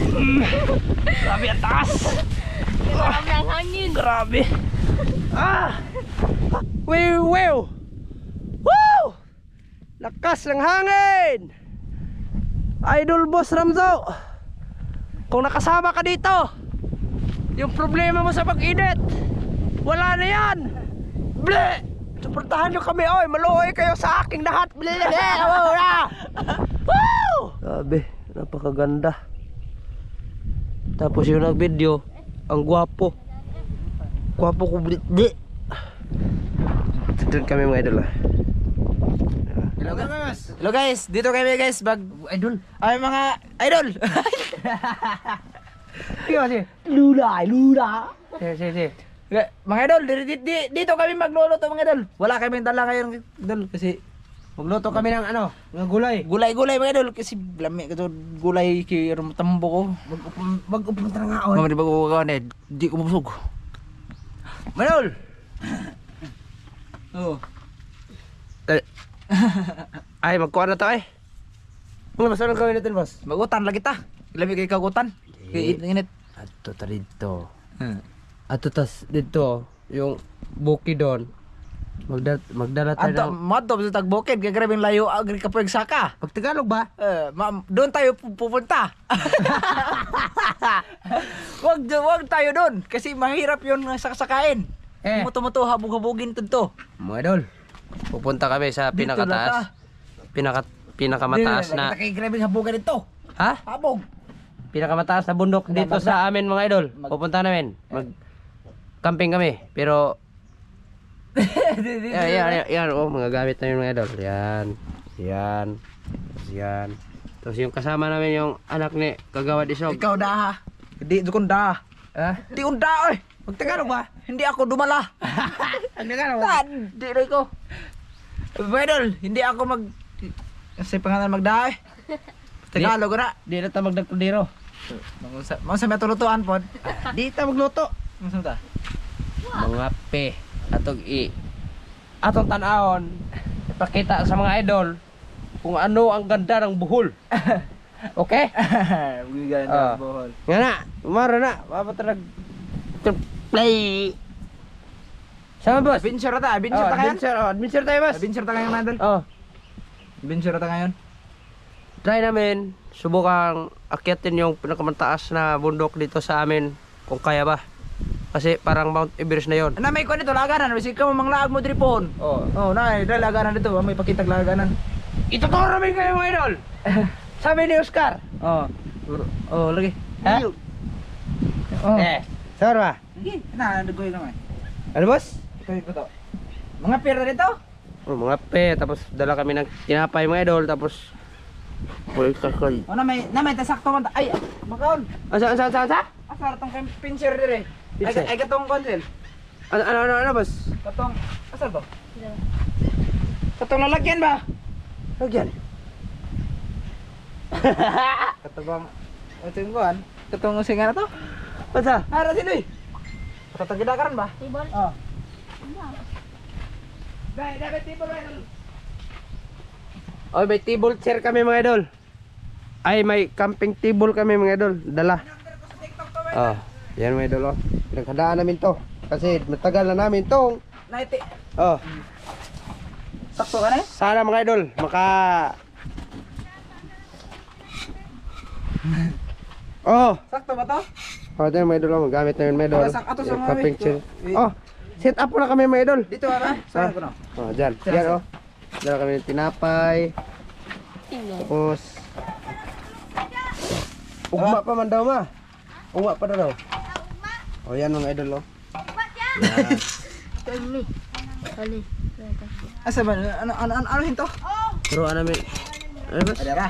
Grabe ang taas. Grabe ang hangin. Grabe. Wow. Woo! Lakas ng hangin. Idol Boss Ramzo, kung nakasama ka dito, yung problema mo sa pag-init, wala na yan. Ble! Suportahan nyo kami, oy, maluoy kayo sa aking lahat. Ble! Woo! Grabe, napakaganda. Tapos yung nag-video, ang gwapo. Gwapo ko, ble! Doon kami mga idol. Hello guys, dito kami guys, Idol. ay mga idol. Lula. Sige. Mga idol, dito kami magluluto mga idol. Wala kaming dala ngayon idol kasi magluto kami ng ano, Mga gulay. gulay mga idol kasi lami kasi gulay kay tambo ko. Mag-upunta nga ako. Mamari bago ko di ko mabusog. Mga idol. Oh. Ay, magkuha na to eh. Ano mas anong gawin natin, boss? Magutan lagi ta. Lami kay kagutan. Kay init. Ato ta dito. Ato tas dito, yung buki doon. Magdala tayo Adto, ng... madto sa tagbukid kay grabing layo agri ka pweg saka. Pag Tagalog ba? Doon tayo pupunta. wag tayo doon kasi mahirap 'yon sa sakain. Muto-muto habog-habugin tudto. Mga idol, pupunta kami sa Dito pinakataas. Pinakamataas na... Kay grabing habugan dito. Ha? Habog. Pinakamataas na bundok dito sa amin mga idol. Pupunta namin. Mag-camping kami. Pero... yan. Oh, mga gamit namin mga idol. Yan. Tapos yung kasama namin yung anak ni Kagawad Isog. Ikaw da. Hindi dukon da. Ha? Di unda oy. Magtagalog ba? Hindi ako dumala. Ang Tagalog. Hindi rin ko. Idol, hindi ako kasi pangalan magdaay. Tagalog na. Di na ta magdagpudiro. Mga sa metulutuan pod. Di ta magluto. Ano ta? Mga pe. Atong tanahon. Ipakita sa mga idol kung ano ang ganda ng buhol. Okay? Bigyan Ah. ng bohol. Nga na. Umara na. Mapatarag. Play. Sama boss. Adventure ta, adventure ta ngayon. Adventure tayo boss. Adventure ta ngayon, Mandel. Oh. Adventure ta ngayon. Try namin. Subukang akyatin yung pinakamataas na bundok dito sa amin. Kung kaya ba. Kasi parang Mount Everest na yon. Na may kuan dito laganan, wisi ka mang laag mo dripon. Oh. Oh, na dala laganan dito, may pakitag laganan. Ituturo namin kayo mga idol. Sabi ni Oscar. Oh. Oh, lagi. Ha? Oh. Sabar ba? Sige, na nagoy naman. Ano boss? Ikoy ko to. Mga pera dito? Oh, mga pe. Tapos dala kami ng tinapay mga idol. Tapos... Koy. Oh, na may tasakto man. Ay, makaon. Asa? Asar tong kay pincher dire. Pincher? Ay katong konsil. Ano boss? Katong asar to? Katong lalagyan ba? Lagyan. Katong ito yung kuan. Katong singa na to? Asa? Ara sinoy. Katong gidakaran ba? Tibol. Oh. Dai tibol ba? Oy, may table chair kami mga idol. Ay, may camping table kami mga idol. Dala. Oh, yan mga idol. Oh. Pinaghandaan namin to. Kasi matagal na namin tong. Naiti. Oh, Sakto ka na? sana mga idol maka... Oh, Sakto ba to? oh, dyan mga idol. Oh, magamit na yun mga idol. Ato sa Yung mga camping way. chair. Oh, set up na kami mga idol. Dito ara. Saan ko na? Oh, dyan. Yan oh. Dala kami ng tinapay. Tapos ugma pa man daw ma. Ugma pa daw. Oh, yan mga idol oh. Ali. Asa ba? Ano hinto? Turuan namin. Ano ba? Adara.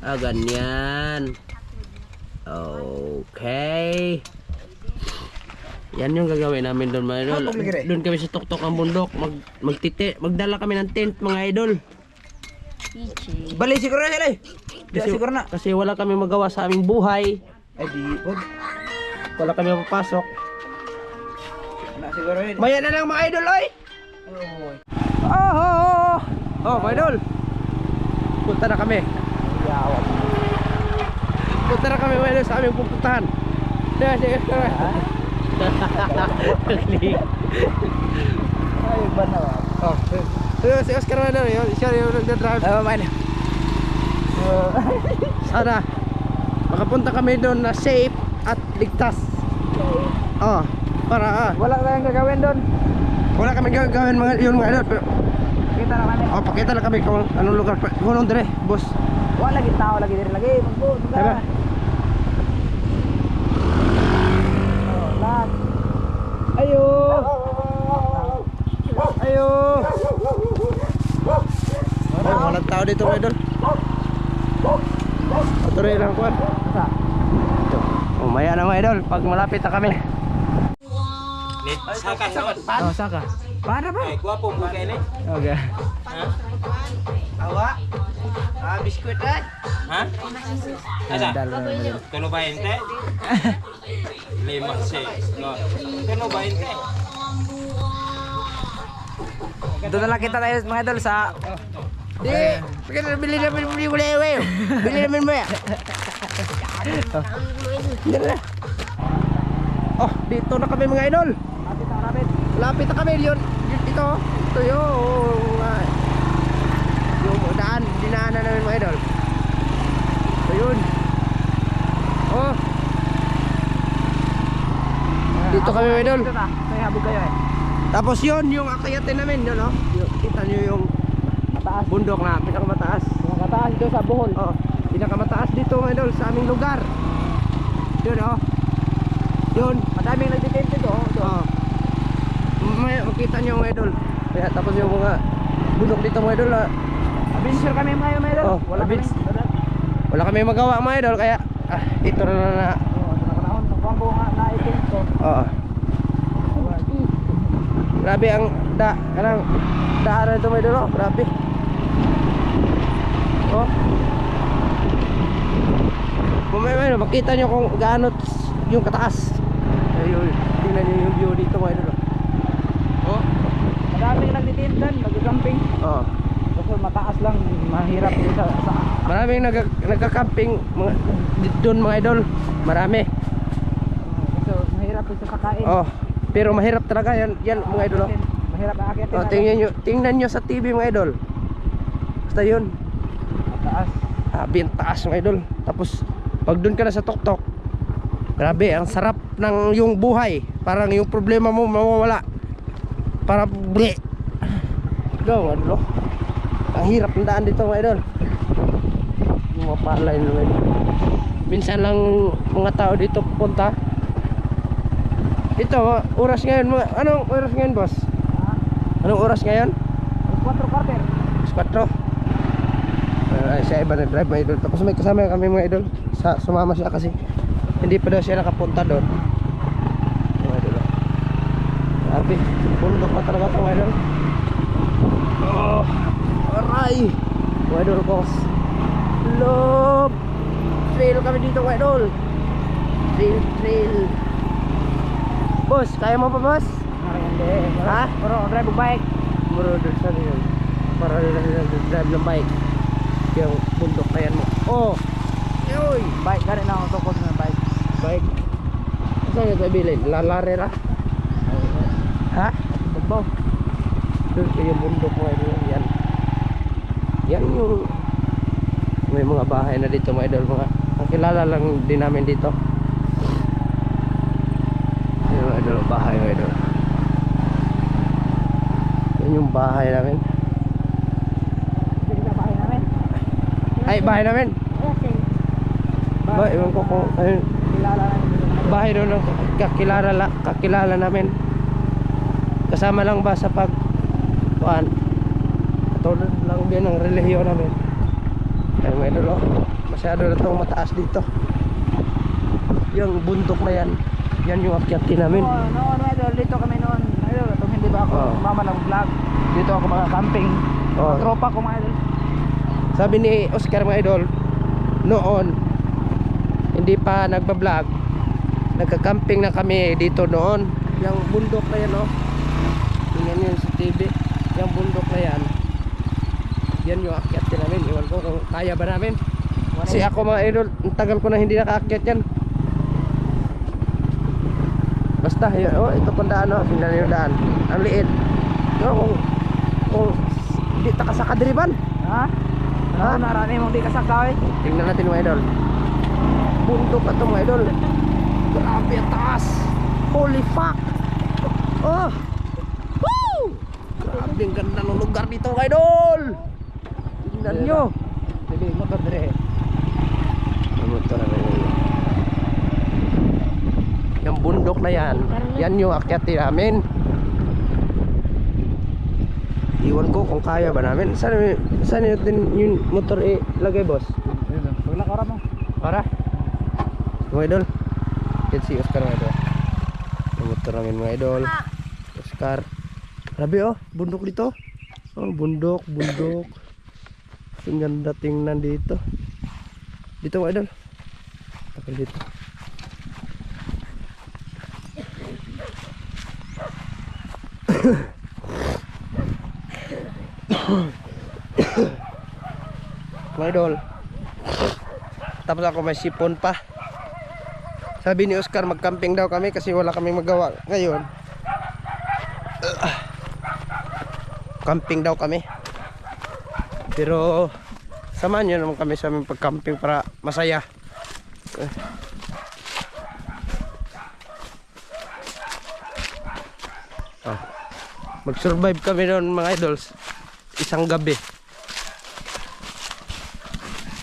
Ah, ganyan. Okay. Yan yung gagawin namin doon mga idol. Habog lagi rin. Doon kami sa tuktok ng bundok. Magdala kami ng tent mga idol. Bali siguro na sila eh. Di siguro na. Kasi wala kami magawa sa aming buhay. Ay di. Wag. Wala kami mapapasok. Na siguro yun. Maya na lang mga idol oy. Mga idol. Punta na kami. Punta na kami mga idol sa aming pupuntahan. Sige, Oscar. Ay, ba na ba? Oh, si Oscar na doon, siya yung nagdadrive. Man. Sana makapunta kami doon na safe at ligtas. Oh, para Wala tayong gagawin doon. wala kami gagawin mga yun mga idol. Pero, Kita naman eh. oh, pakita lang kami kung anong lugar. Kung dire, boss. Wala lagi tao lagi diri lagi. Magbuot ka. Diba? Oh, lahat. Ayo. Ayo. Oh, walang tao dito mga idol. Tuloy lang kuwan. Sa. Oh, maya na mga idol, pag malapit na kami. Oh, saka. Para ba? Guwapo mo kayo ni? Okay. Awa. Biskuit kan? Ha? Asa? Dalawa na yun. Tulo ba inte? 5, 6. No. Tulo ba inte? Doon na lang kita tayo mga idol sa Bili namin Bili namin mo ya. Oh, dito na kami mga idol. Lapit na kami yun. Dito. Ito yung daan, dinaanan namin mga idol. So yun. Oh. Dito kami mga idol. May habog kayo eh. Tapos yun, yung akyatin namin, yun oh. Kita nyo yung Mataas. bundok na pinakamataas. Nakataas dito sa Bohol. Oh, pinakamataas dito mga idol sa aming lugar. Yun oh. Yun. Madaming nagtitinto dito. Oh. Makita nyo mga idol. Kaya tapos yung mga bundok dito mga idol Adventure kami mga idol. Oh, Wala kami. wala kami magawa mga idol. Kaya ito na na. Oh, sa panahon ng kwambo nga na itinto. Oo. Grabe ang kanang daanan ito mga idol oh. Grabe. Oh. Mamaya makita nyo kung gaano yung kataas. Ayun, tingnan nyo yung view dito mga idol oh. Madaming nagtitintan, nag-camping. Oh. Kasi mataas lang, mahirap din sa Maraming nagka-camping doon mga idol. Marami. kasi mahirap din sa pagkain. Oh. Pero mahirap talaga yan mga idol oh. Mahirap aakyat. Oh, tingnan nyo sa TV mga idol. Basta yun. Mataas. Bien taas mga idol. Tapos pag doon ka na sa tuktok, grabe ang sarap ng yung buhay. Parang yung problema mo mawawala. Para bre. Go, ano? Ang hirap ng daan dito mga idol. Yung mga palay naman. Minsan lang mga tao dito pupunta. Ito, oras ngayon mga, anong oras ngayon boss? Anong oras ngayon? 4:15. 4. Siya iba nag-drive mga idol. Tapos may kasama kami mga idol. Sumama siya kasi hindi pa daw siya nakapunta doon. Mga idol. Grabe, bundok pa talaga ito mga idol. Oh, aray. Mga idol ko. Love. Trail kami dito mga idol. Trail. Boss, kaya mo pa boss? Hindi. Ha? Pero drive bike. Muro doon sa yun. Para drive ng bike. Yung bundok na yan mo. Oh! Yoy! Bike gani na ako tukod ng bike. Bike. Saan yung kabilin? Lalarera? Ha? Tugbaw. Doon kayo yung bundok mo. Yan. Yan yung may mga bahay na dito mga idol. Ang kilala lang din namin dito. Yan mga idol. Bahay mga idol. Yan yung bahay namin. Sige sa bahay namin. Ay, bahay namin. Ewan ko kung ayun, Kilala namin dito. bahay doon ng kakilala namin. Kasama lang ba sa pag kuan? Katulad lang din ng relihiyon namin. Kaya may idol masyado na itong mataas dito. Yung bundok na yan, yan yung akyatin namin. Noon idol, dito kami noon. Idol, itong hindi ba ako mama ng vlog. Dito ako mga camping. Oh. Tropa ko mga idol. Sabi ni Oscar mga idol, noon hindi pa nagba-vlog, nagka-camping na kami dito noon. Yung bundok na yan tingnan nyo sa TV. Yung bundok na yan, yan yung akyatin namin. Iwan ko kung kaya ba namin. Kasi ako mga idol, ang tagal ko na hindi nakaakyat yan. Basta, yun, oh, ito pang daan, oh. Tingnan niyo yung daan. Ang liit. No, kung di takasaka diriban. Ha? Ha? Ano narani mo di kasakay? Tingnan natin mga idol. Bundok na ito mga idol. Grabe ang taas. Holy fuck. Oh. Woo! Grabe ang ganda ng lugar dito mga idol. Tingnan nyo. Dili motor dire. Motor na yun. Yung bundok na yan, yan yung akyatin namin. Iwan ko kung kaya ba namin. Saan yung motor ilagay, boss? Wala ka mo. Para? Mga idol. Yan si Oscar mga idol. Yung motor namin mga idol. Oscar. Grabe oh, bundok dito. Oh, bundok. Ang ganda tingnan dito. Dito mga idol. Takal dito. Mga idol, tapos ako may sipon pa. Sabi ni Oscar mag-camping daw kami kasi wala kaming magawa ngayon. Camping daw kami. Pero samahan nyo naman kami sa aming pag-camping para masaya. Mag-survive kami doon mga idols isang gabi.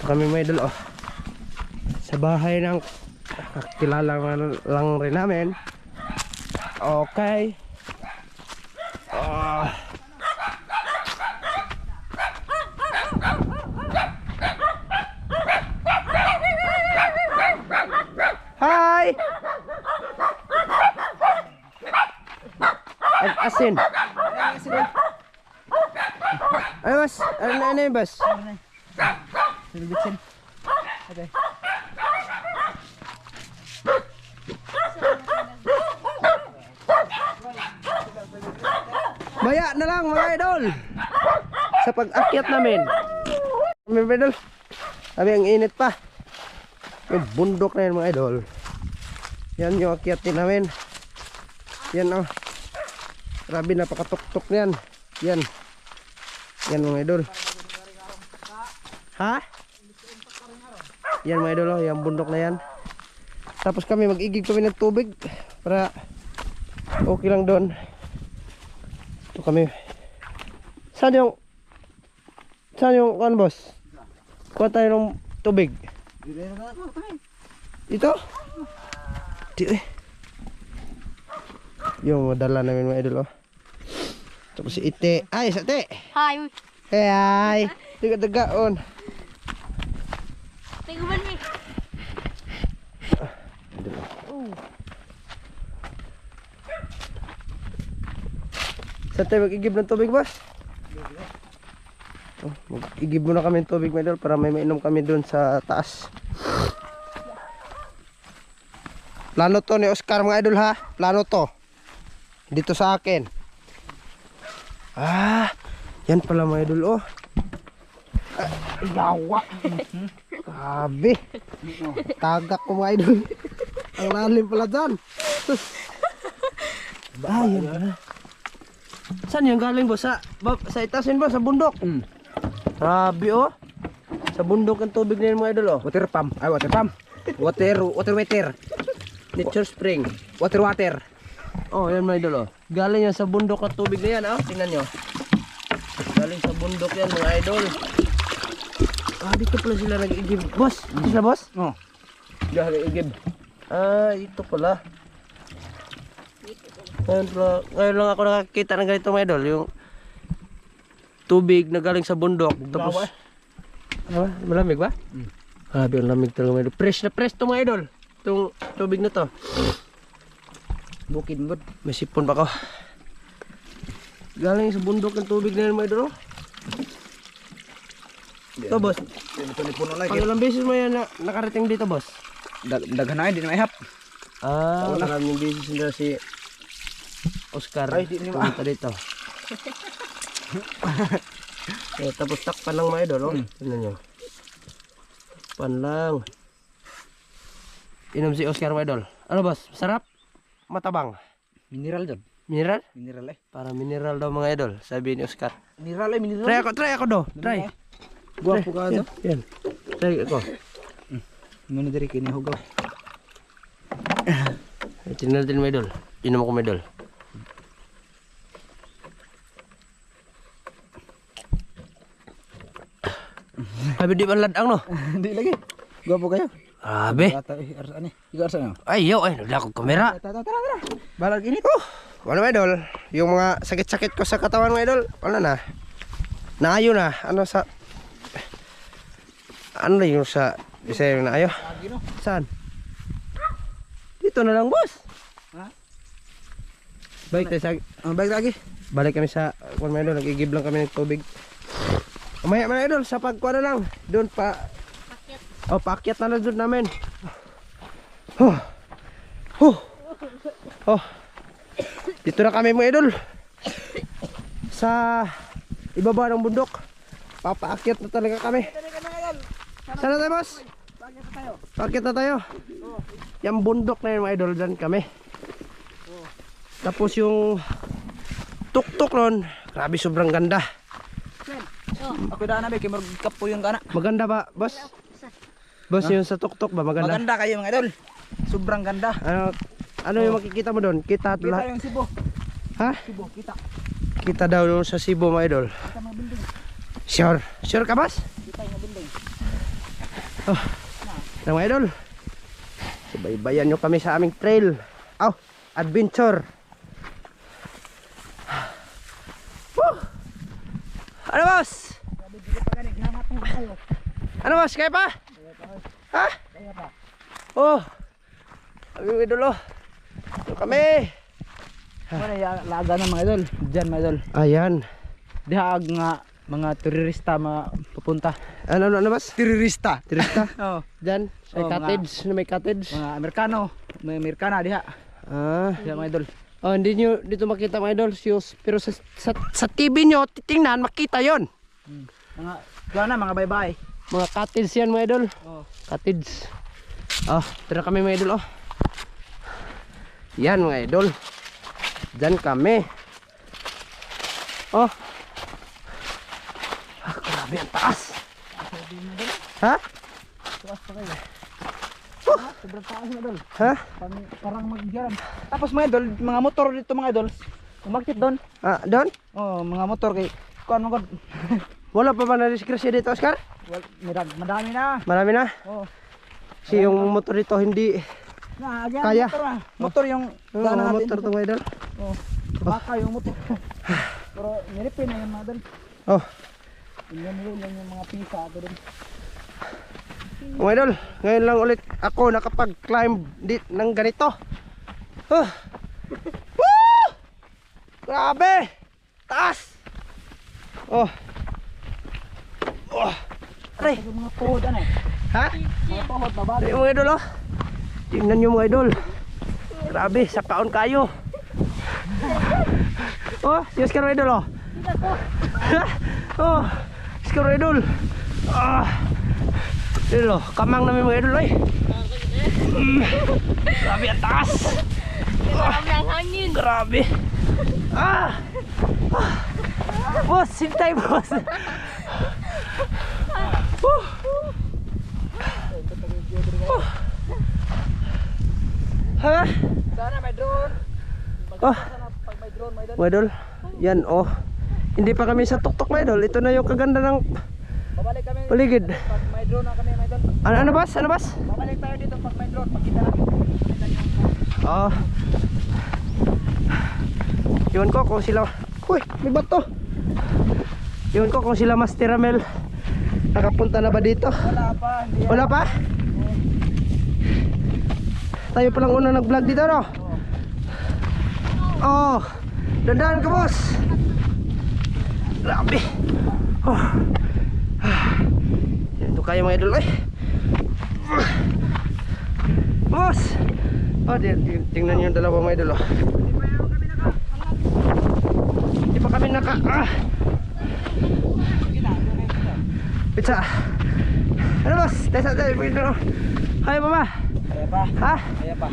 Kami mga idol oh, sa bahay ng kakilala lang rin namin. Okay. Hi. Asin. Ay mas, ano yung bas? Silbitsin. Okay. Maya na lang mga idol sa pag-akyat namin. Mga idol, sabi ang init pa. Yung bundok na yun mga idol. Yan yung akyatin namin. Yan oh. Grabe napakatuktok na yan. Yan. Yan mga idol. Ha? Yan mga idol oh, yung bundok na yan. Tapos kami mag-igib kami ng tubig para okay lang doon. Ito kami. Saan yung kan boss? Kuha tayo ng tubig. Ito? Di eh. Yung madala namin mga idol oh. Tapos si Ite. Ay, sa Ite. Hi. Hey, hi. Tiga-tigaon. Tingnan mo. Saan tayo mag-igib ng tubig, boss? Oh, mag-igib muna kami ng tubig, mga idol, para may mainom kami doon sa taas. Plano to ni Oscar, mga idol, ha? Plano to. Dito sa akin. Ah, yan pala, mga idol, oh. Yawa. Grabe. Tagak ko, mga idol. Ang lalim pala dyan. Ah, yan pala. Saan yung galing boss? Sa itasin ba? Sa bundok? Grabe oh. Sa bundok ang tubig na yun mga idol oh. Water pump. Ay, water pump. Water. Nature spring. Water. Oh, yan mga idol oh. Galing yan sa bundok ang tubig na yan oh. Tingnan nyo. Galing sa bundok yan mga idol. Ah, dito pala sila nag-igib. Boss, ito sila boss? Oh. Dito nag-igib. Ah, ito pala. Ngayon lang ako nakakita ng ganito mga idol. Yung tubig na galing sa bundok. Tapos, malamig ba? Grabe ang lamig talaga mga idol. Fresh na fresh to mga idol. Itong tubig na to. Bukid mo. May sipon pa ko. Galing sa bundok ng tubig na yun mga idol. Ito boss. Ito ni puno lagi. Pangilang beses mo yan nakarating dito boss? Daghan na hindi na mahihap. Ah, maraming beses na si Oscar. Ay, di nyo pumunta dito. Tapos takpan lang mga idol. Tignan nyo. Pan lang. Inom si Oscar mga idol. Ano boss? Masarap? Matabang? Mineral dyan. Mineral? Mineral eh. Para mineral daw mga idol. Sabi ni Oscar. Mineral eh, mineral. Try ako do. Try. Guwapo ka Yan, do. yan. Try ako. Muna dari kinihugaw. Tingnan natin mga idol. Inom ako mga idol. Sabi di man ladang no? Hindi lagi. Guwapo kayo. Grabe. Ata eh, arsan eh. Ikaw arsan ano? Ay yo, ay nagla akong kamera. Tara. Balag init. Ano mga idol? Yung mga sakit-sakit ko sa katawan mga idol. Ano na? Naayo na. Ano sa... Ano na yung sa... Isa yung naayo? Lagi no. Saan? Dito na lang boss. Ha? Balik tayo sa... Balik lagi. Balik kami sa... Kung mga idol, nag-igib lang kami ng tubig. Umaya mga idol, sa pagkuha na lang. Doon pa... Oh, paakyat na lang doon namin. Oh. Dito na kami mga idol. Sa ibaba ng bundok. Papaakyat na talaga kami. Saan na tayo boss? Paakyat na tayo. Yung bundok na yun mga idol, dyan kami. Tapos yung tuktok nun, grabe sobrang ganda. Ako daan na be, kay magkap po yung kana. Maganda ba boss? Boss yung sa tuktok ba maganda? Maganda kayo mga idol. Sobrang ganda. Ano yung makikita mo doon? Kita Kita lahat. yung Cebu. Ha? Cebu, kita. Kita daw yung sa Cebu mga idol. Kita mga building. Sure? Sure ka boss? Kita yung building. Na mga idol. Subaybayan nyo kami sa aming trail. Adventure. Woo! Ano boss? Ano boss? Kaya pa? Ha? Oh. Aming idol oh. Ito kami. Ano yung laga ng mga idol? Diyan mga idol. Ayan. Diha nga mga turista mapupunta. Ano boss? Turista. Turista? Oh, Diyan. May Oh, cottage. May cottage. mga Amerikano. May Amerikana diha. Ah. Diha mga idol. Oh, hindi nyo dito makita mga idol. Pero sa TV nyo, titingnan, makita yon. Mga kuha na mga bye-bye. Mga cottage yan mga idol. Oh. Cottage. Tara kami mga idol. Yan mga idol. Diyan kami. Grabe ang taas. Ha? Sobrang taas mga idol. Ha? Parang mag-jam. Tapos mga idol, mga motor dito mga idol. Umakit doon. Doon? Oh, mga motor kay kuan mo god. Wala pa ba na-disgrasya dito, Oscar? Madami na. Marami na. Oh. Kasi yung motor dito hindi... Again, Kaya. motor ah. Motor yung daanan mga natin. motor to mga idol. Oh. Baka yung motor. Pero niripin na yan mga idol. Oh. Tingnan mo lang yung mga pisa ato doon. Mga idol, ngayon lang ulit ako nakapag-climb ng ganito. Woo! Grabe! Taas! Aray! Yung mga tuhod ano eh. Ha? Mga tuhod babali. Aray mga idol tingnan nyo mga idol. Grabe, sakaon kayo. Si Oscar mga idol Oscar mga idol. Idol kamang namin mga idol Grabe ang taas. Nagkaroon ng hangin. Grabe. Boss, sintay boss. Ha? Sana may drone. Pag may drone may Mga idol, yan hindi pa kami sa tuktok mga idol. Ito na yung kaganda ng babalik kami paligid. pag may drone na kami may drone. Ano boss? Ano boss? Babalik tayo dito pag may drone. Makita namin. Iwan ko kung sila... Uy, may bato. Iwan ko kung sila Master Ramel nakapunta na ba dito. Wala pa. Hindi Wala pa? Tayo palang una nag-vlog dito, no? Dandahan ka, boss. Grabe. Ito kayo mga idol, boss. Tingnan nyo yung dalawa mga idol, Hindi pa kami naka... Pizza. Ano boss? Tesa tayo. Kaya pa ba? Kaya pa. Ha? Kaya pa.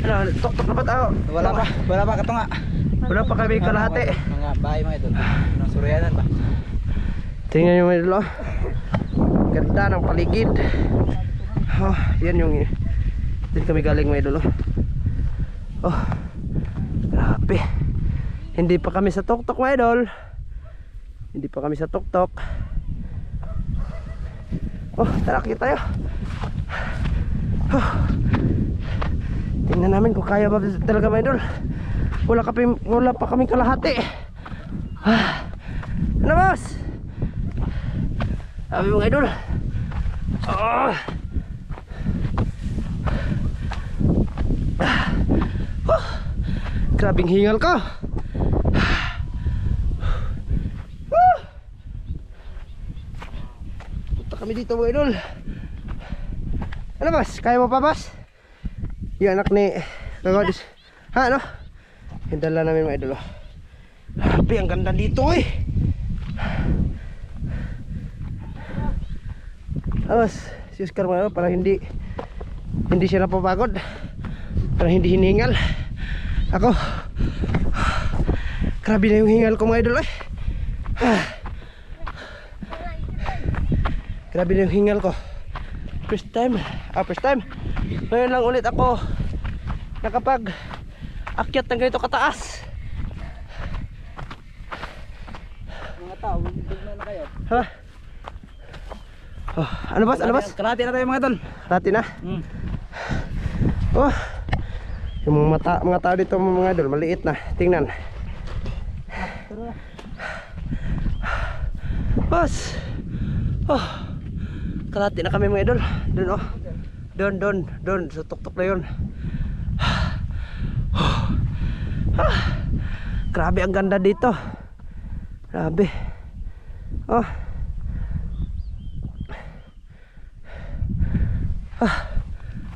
Ano? Tok-tok na ba tao? Wala pa katunga. Wala pa kami kalahati. Mga bahay mga idol. Ng suryanan ba? Tingnan nyo mga idol. Oh. Ganda ng paligid. Oh, yan yung dito kami galing mga idol. Oh, grabe. Hindi pa kami sa tok-tok mga idol. Hindi pa kami sa tok-tok. Oh, tara kita tayo. Oh. Tingnan namin kung kaya ba talaga mga idol. Wala pa kaming kalahati. Ah. Ano boss? Sabi mga idol. Oh. Grabing hingal ko. Punta kami dito mga idol. Ano boss? Kaya mo pa boss? Yung anak ni Kagodis. Ha ano? Hindala namin mga idol. Grabe ang ganda dito eh. Awas, si Oscar mga idol, parang hindi siya napapagod. Parang hindi hinihingal. Ako, grabe na yung hingal ko mga idol eh. Grabe na yung hingal ko. First time. Ngayon lang ulit ako nakapag akyat ng ganito kataas. Mga tao, hindi na kayo. Ha? Oh, ano boss? Ano boss? Kalahati na tayo mga idol. Rati na. Oh. Yung mga tao dito mga idol, maliit na. Tingnan. Boss. Oh. Kalahati na kami mga idol. Doon oh. Doon sa tuktok na yun. Grabe ang ganda dito. Grabe. Oh.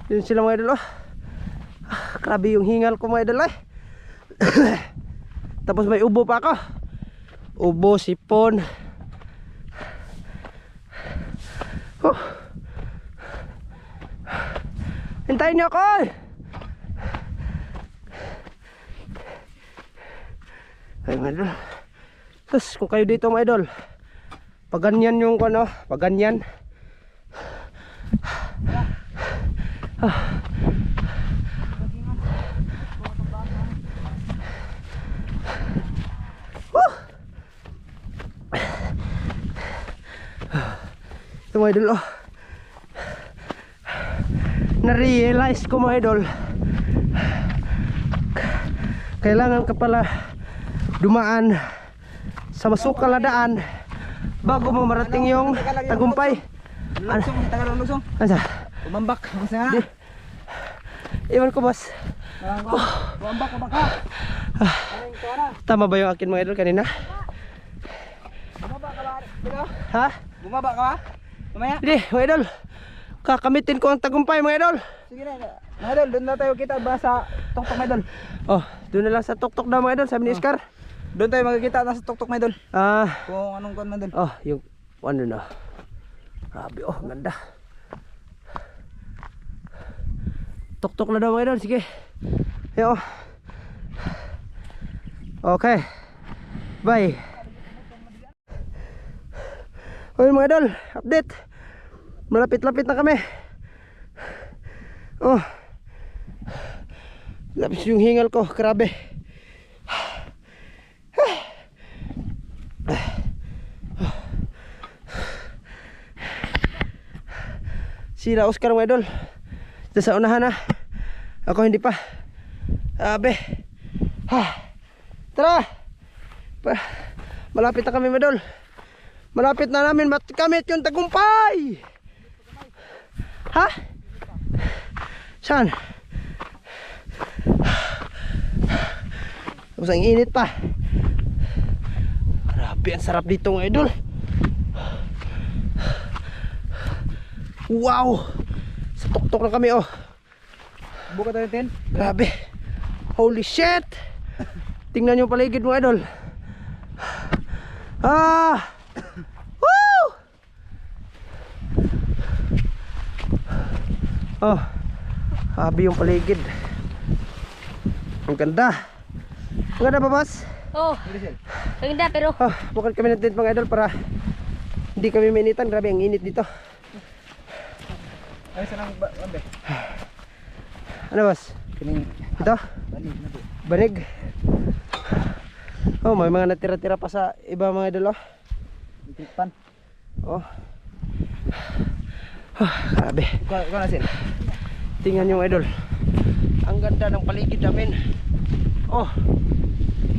Yun sila mga idol oh. Grabe yung hingal ko mga idol eh. Tapos may ubo pa ako. Ubo, sipon. Hintayin niyo ako. Ay mga idol. Tapos kung kayo dito mga idol, pag ganyan yung ano, pag ganyan. Ito mga idol oh. Na-realize ko mga idol, kailangan ka pala dumaan sa masukal na daan bago mo marating yung tagumpay. Lusong, tagal ng lusong. Ano sa? Umambak. Mas nga. Iwan ko boss. Umambak ka. Tama ba yung akin mga idol kanina? Bumaba ka ba? Ha? Bumaba ka ba? Mamaya? Hindi mga idol, kakamitin ko ang tagumpay mga idol. Sige na. Mga idol, doon na tayo kita ba sa tuktok mga idol? Oh, doon na lang sa tuktok daw mga idol, sabi ni Oscar. Doon tayo magkikita na sa tuktok mga idol. Kung anong kuwan mga idol. Oh, yung ano na. Grabe oh, ganda. Tuktok na daw mga idol, sige. Yo. Okay. Bye. Hoy mga idol, update. Malapit-lapit na kami. Oh. Lapis yung hingal ko, grabe. Sila Oscar mga idol. Ito sa unahan na. Ako hindi pa. Abe. Tara. Malapit na kami mga idol. Malapit na namin makamit yung tagumpay. Ha? Saan? Tapos ang init pa. Grabe, ang sarap dito mga idol. Wow. Sa tuktok na kami oh. Buka tayo tin. Grabe. Holy shit. Tingnan nyo paligid mga idol. Woo! Oh, habi yung paligid. Ang ganda. Ang ganda ba, boss? Oh, maganda pero Oh, bukod kami ng tent mga idol para hindi kami mainitan. Grabe ang init dito. Ay, sanang bambe. Ano, boss? Kining Ito? banig na po. Banig. Oh, may mga natira-tira pa sa iba mga idol, oh. Itikpan. Oh. Oh, grabe. Ikaw na sin. Tingnan yung idol. Ang ganda ng paligid namin. Oh.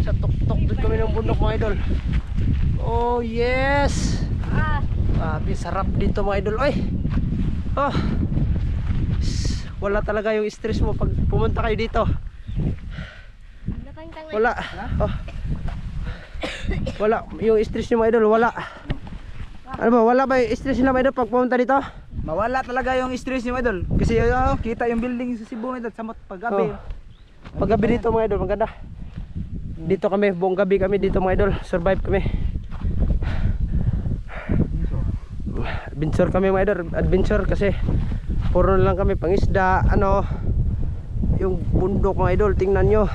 Sa tuktok doon kami ng bundok mga idol. Oh, yes. Grabe, sarap dito mga idol. Oy. Oh. Wala talaga yung stress mo pag pumunta kayo dito. Wala. Oh. Wala yung stress niyo mga idol, wala. Ano ba, wala ba yung stress nila mga idol pag pumunta dito? Mawala talaga yung stress niyo, idol. Kasi kita yung building sa Cebu, idol, samot paggabi. Oh. Paggabi dito mga idol, maganda. Dito kami, buong gabi kami dito mga idol. Survive kami. Adventure kami mga idol. Adventure kasi puro na lang kami pangisda. Ano, yung bundok mga idol, tingnan nyo.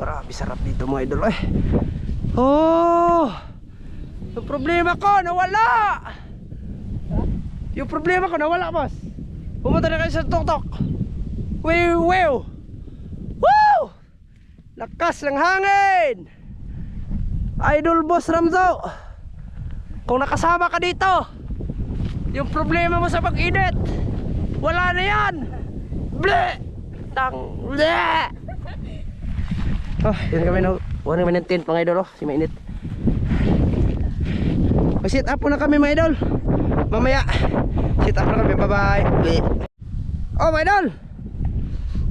Grabe sarap dito mga idol. Ay. Oh, yung problema ko nawala. Yung problema ko nawala, boss. Pumunta na kayo sa tuktok. Wow, wow. Woo! Lakas ng hangin. Idol Boss Ramzo, kung nakasama ka dito, yung problema mo sa pag-init wala na yan. Ble! Tang! Ble! Oh, yun kami na. Wala naman ng tent mga idol, oh. Si mainit. Mag-sit up na kami mga idol. Mamaya sit up na kami, bye bye. Oh mga idol,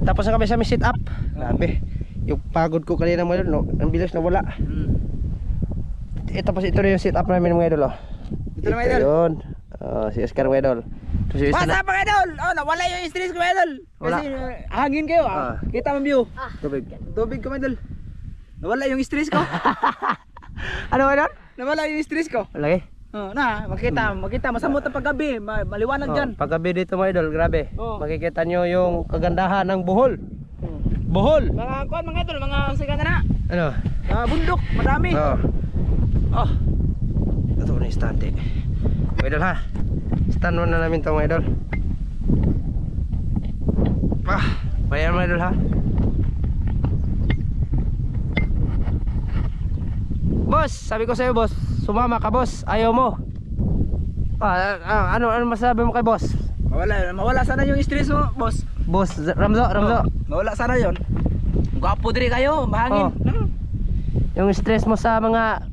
tapos na kami sa sit up. Grabe, yung pagod ko kanina mga idol, no? Ang bilis na wala. Tapos ito na yung sit up namin mga idol, oh. Ito na mga idol. Yun. Si Oscar mga idol. Tapos yung isa What's na. up mga idol? Oh, nawala yung stress ko mga idol. Wala. Kasi hangin kayo, kita mo view. Tubig. Tubig ko mga idol. Nawala yung stress ko. Ano mga idol? Nawala yung stress ko. Lagi. Oh, makita, masamot ang paggabi, maliwanag dyan. Paggabi dito mga idol, grabe. Oh. Makikita nyo yung kagandahan ng Bohol. Bohol. Mga kuan mga idol, mga sigana na. Ano? Bundok, madami. Oh. Oh. Ito na yung stante. Mga idol ha. Stand mo na namin ito mga idol. Bayan mga idol ha. Boss, sabi ko sa'yo boss, sumama ka boss, ayaw mo. Ano masabi mo kay boss? Mawala sana yung stress mo, boss. Boss Ramzo. Mawala sana yon. Gwapo diri kayo, mahangin. Yung stress mo sa mga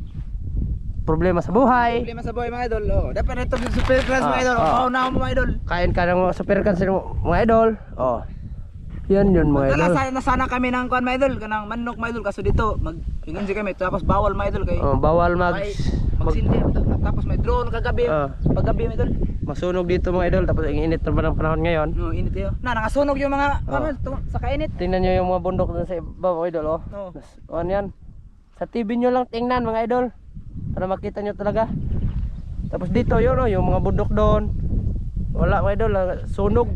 problema sa buhay. Problema sa buhay mga idol. Oh, dapat ito super class mga idol. Paunaw mo mga idol. Kain ka ng super cancer mga idol. Oh. Yan yun mga idol. Dala sana kami ng kuan mga idol, kanang manok mga idol, kaso dito mag-ingon kami tapos bawal mga idol kay. Oh, bawal magsindi tapos may drone kagabi. Paggabi mga idol. Masunog dito mga idol, tapos ang init na ba ng panahon ngayon? No, init yun. Nakasunog yung mga sa kainit. Tingnan nyo yung mga bundok na sa iba mga idol, oh. Ano yan? Sa TV nyo lang tingnan mga idol, para makita nyo talaga. Tapos dito yun, oh, yung mga bundok doon. Wala mga idol, sunog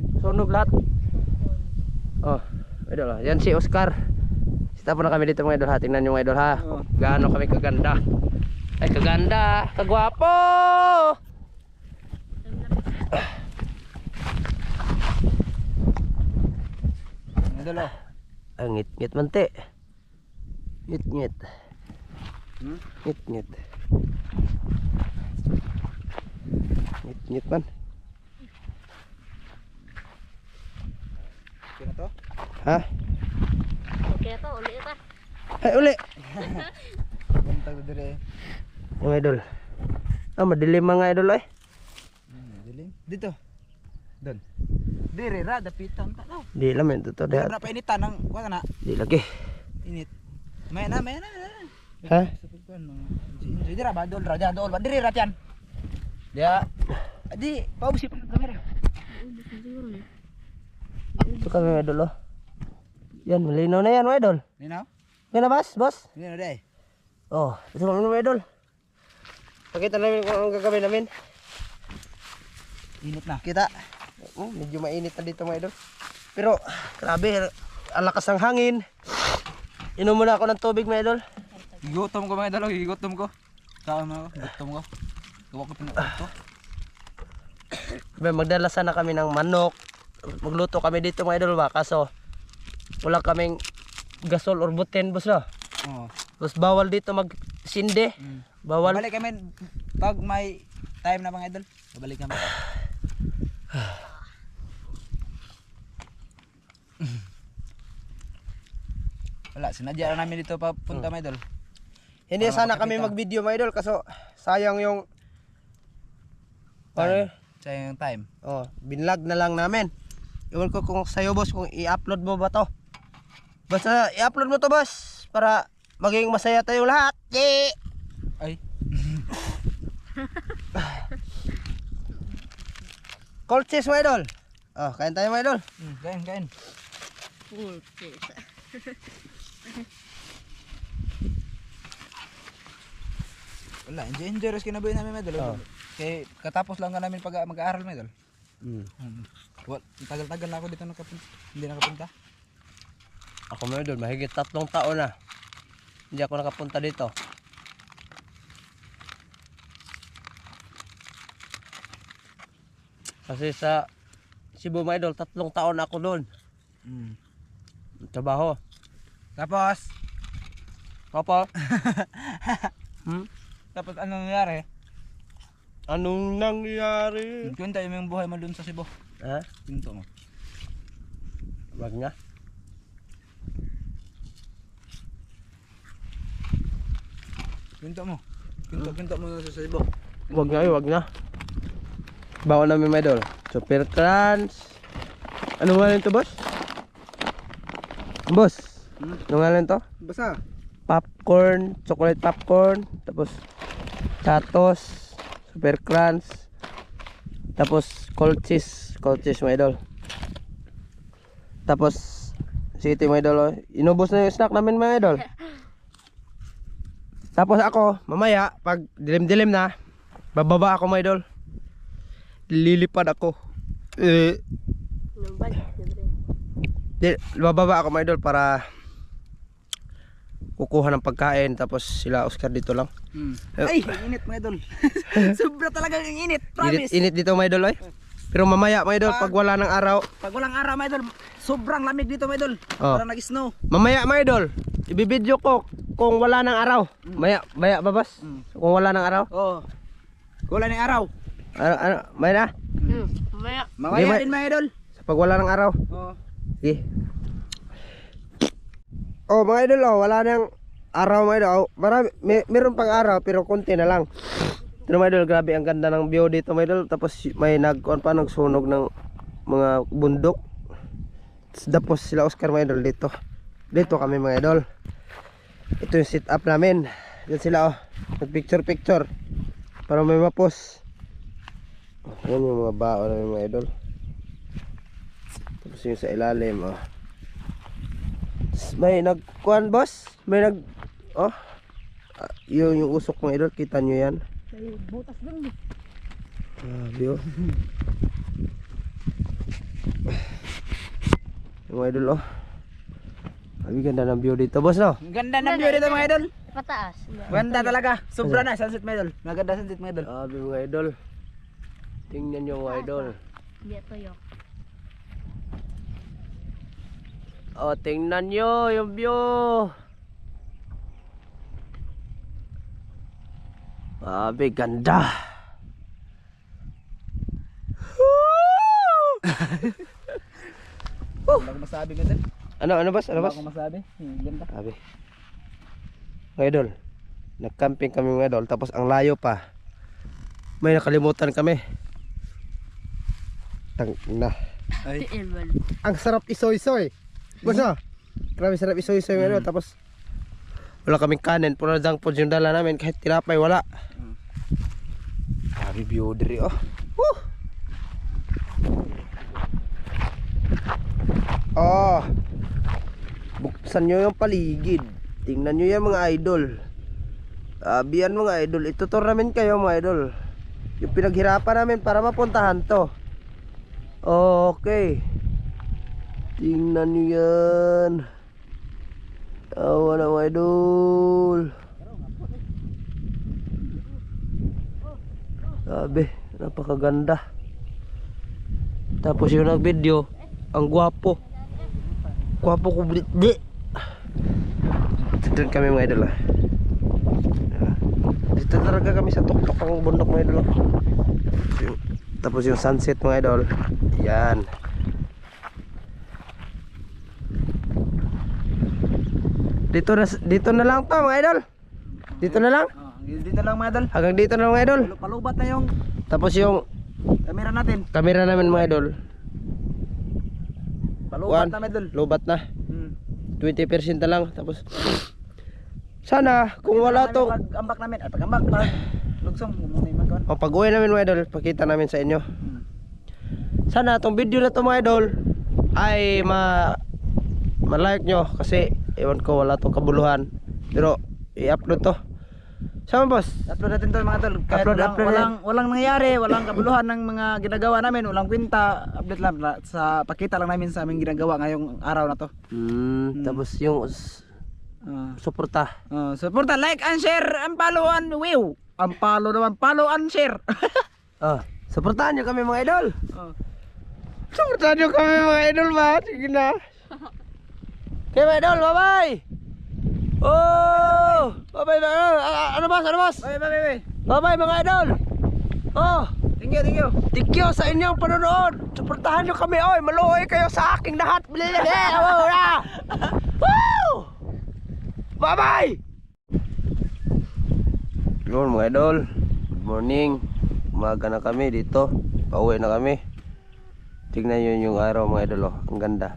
lahat. Oh, idol, yan si Oscar. Sita po na kami dito mga idol ha. Tingnan nyo mga idol ha. Gaano kami kaganda. Ay kaganda, kagwapo. Idol oh. Ang ngit-ngit man te. Ngit-ngit. Ngit-ngit. Ngit-ngit man. Kino to? Ha? okay to, uli ta. Ay uli. Buntag dire. Mga idol. Madilim mga idol ay. Dilim. Dito. Doon. Dire ra dapitan ta daw. Di lamin to Wala diha. pa initan ng kuan na. Di lagi. Init. May na. Ha? Sige ra ba dol ra dol ba dire ra tiyan. Dia. Adi, pausi pa ng kamera. Ito kami mga idol oh. Yan, malinaw na yan mga idol. Ninaw? Yan na boss? Ninaw dai. Oh, ito kami mga idol. Pakita namin kung anong gagawin namin. Init na. Kita. Medyo mainit na dito mga idol. Pero grabe, ang lakas ng hangin. Inom muna ako ng tubig mga idol. Gigutom ko mga idol, gigutom ko. Saan mo ako? Gutom ko. Gawa ko pinakot ko. Magdala sana kami ng manok. Magluto kami dito mga idol ba? Kaso wala kaming gasol or buten boss na. Oo. Tapos bawal dito magsinde. Bawal. Babalik kami pag may time na mga idol. Babalik kami. Wala, sinadya lang namin dito papunta mga idol. Hindi Para sana kami makakita. mag-video mga idol kaso sayang yung ano? Sayang yung time. Oh, binlog na lang namin. Iwan ko kung sa'yo boss kung i-upload mo ba to. Basta i-upload mo to boss para maging masaya tayong lahat. Yee! Ay. Cold cheese mga idol. Oh, kain tayo mga idol. Kain, kain. Wala, enjoy rin kinabuhi namin mga idol. Oo. Kaya katapos lang ka namin pag mag-aaral mga idol. Mm. Tagal-tagal na ako dito nakapunta. Hindi nakapunta. Ako mga idol, mahigit 3 taon na. Hindi ako nakapunta dito. Kasi sa Cebu mga idol, 3 taon ako doon. Trabaho. Tapos, Papa. tapos anong nangyari? Anong nangyari? Kwenta yung buhay mo dun sa Cebu. Ha? Kwento mo. Wag nga. Kwento mo. Kwento mo sa Cebu. Wag nga, wag na. Bawa namin mga idol. Super crunch. Ano nga rin to boss? Boss, ano nga rin to? Basa. Popcorn, chocolate popcorn, tapos chatos, super crunch, tapos cold cheese mga idol. Tapos city mga idol, oh. Inubos na yung snack namin mga idol. Tapos ako, mamaya pag dilim-dilim na, bababa ako mga idol. Lilipad ako. Bababa ako mga idol para kukuha ng pagkain, tapos sila Oscar dito lang. Ay, ang init mga idol. Sobra talaga ang init, promise. Init dito mga idol, ay. Pero mamaya mga idol, pag wala ng araw, Pag walang araw mga idol, sobrang lamig dito mga idol. Oh. Parang nag-snow. mamaya mga idol, ibibidyo ko kung wala ng araw. Maya babas. Kung wala ng araw. Oo. Wala ng araw. May na. Mamaya. Mamaya Di, din mga idol. Sa pag wala ng araw. Oo. Sige. Oh mga idol, oh, wala nang araw mga idol. Oh, meron pang araw pero konti na lang. Pero mga idol, grabe ang ganda ng view dito mga idol. Tapos may nagsunog ng mga bundok. Tapos sila Oscar mga idol dito. Dito kami mga idol. Ito yung sit up namin. Yan sila oh. Nag-picture para may mapos. Yan yung mga bao namin mga idol. Tapos yung sa ilalim oh. May nagkuhan boss. May nag oh. Yung usok mga idol, kita nyo yan. May butas dun. View. Yung mga idol oh. Ang ganda ng view dito boss no. Ang ganda ng view dito mga idol. Pataas. Ganda talaga. Sobra na sunset mga idol. Maganda sunset mga idol. Grabe mga idol. Tingnan nyo mga idol. Hindi ito yung. Oh, tingnan nyo yung view. Grabe, ganda. Wala ko masabi mga idol. Ano boss? Ano Wala boss? ko masabi. Ganda. Grabe. Mga idol, nag-camping kami mga idol. Tapos ang layo pa. May nakalimutan kami. Tangina. Ay. Ang sarap isoy-soy. Basta, grabe sarap isoy-soy mga idol. Tapos wala kaming kanin. Puro na junk food yung dala namin. Kahit tinapay wala. Grabe view diri oh. Woo! Oh. Buksan nyo yung paligid. Tingnan nyo yan mga idol. Abiyan mga idol. Itutur namin kayo mga idol. Yung pinaghirapan namin para mapuntahan to. Okay. Tingnan nyo yan. Awa na mga idol. Sabi, napakaganda. Tapos yung nag-video, ang gwapo. Gwapo ko di. Dito kami mga idol ah. Dito talaga kami sa tuktok ang bundok mga idol. Tapos yung sunset mga idol. Yan. Dito na lang to mga idol. Dito na lang. Dito lang mga idol. Hanggang dito na lang mga idol. Palubat na yung Tapos yung camera natin. camera namin mga idol. Palubat na mga idol. Lubat na. Hmm. 20% na lang. Tapos sana kung wala to. Pag-ambak namin. At pag-ambak. Lugsong. O pag uwi namin mga idol, pakita namin sa inyo. Sana itong video na to mga idol ay ma-like nyo. Kasi ewan ko wala tong kabuluhan. Pero i-upload to. Sama boss. Upload natin to mga idol. Kahit walang nangyayari, walang kabuluhan ng mga ginagawa namin, walang kwenta, update lang sa pakita lang namin sa aming ginagawa ngayong araw na to. Tapos yung suporta. Suporta, like and share, and follow and view. Ang follow naman, follow and share. Suportahan nyo kami mga idol. Suportahan nyo kami mga idol ba? Sige na. Okay mga idol, bye bye. Oh, bye bye. Ano boss? Bye. Bye bye mga idol. Oh, Thank you. thank you sa inyong panonood. Suportahan nyo kami. Oy, maluoy kayo sa aking lahat. Woo! Bye bye. Yun mga idol. Good morning. Umaga na kami dito. Pauwi na kami. Tignan nyo yung araw mga idol. Oh. Ang ganda.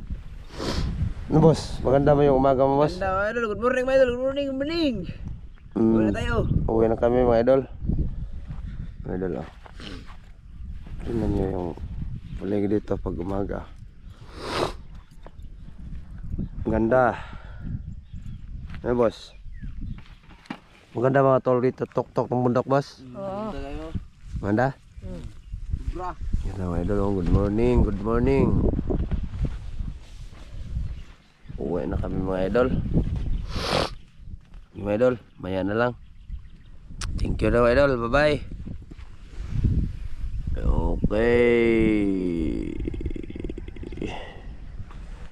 Ano boss? Maganda mo yung umaga mo boss? Ganda, idol. Good morning mga idol. Good morning. Uwi na tayo. Uwi na kami mga idol. Mga idol oh. Tignan nyo yung paligid dito pag umaga. Ang ganda. Ano boss? Maganda mga tol dito. Tok-tok ng bundok boss. Maganda? Yan na mga idol. Oh. Good morning. Uwi na kami mga idol. Mga idol, maya na lang. Thank you daw idol. Bye bye. Okay.